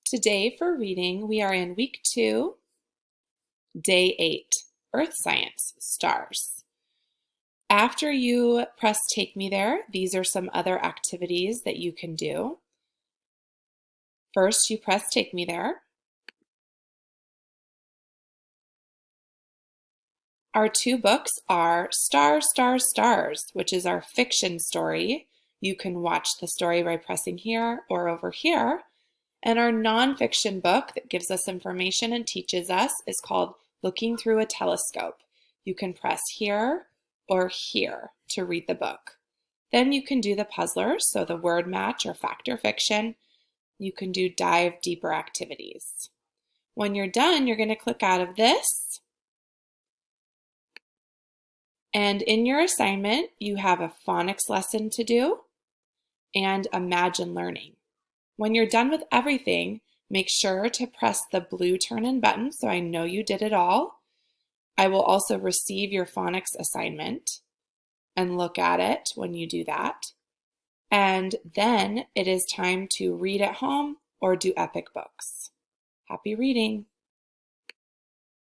Today for reading, we are in week 2, day 8, Earth Science, Stars. After you press Take Me There, these are some other activities that you can do. First, you press Take Me There. Our 2 books are Stars, Stars, Stars, which is our fiction story. You can watch the story by pressing here or over here. And our nonfiction book that gives us information and teaches us is called Looking Through a Telescope. You can press here or here to read the book. Then you can do the puzzlers, so the word match or fact or fiction. You can do dive deeper activities. When you're done, you're going to click out of this. And in your assignment, you have a phonics lesson to do and Imagine Learning. When you're done with everything, make sure to press the blue turn-in button so I know you did it all. I will also receive your phonics assignment and look at it when you do that. And then it is time to read at home or do Epic Books. Happy reading!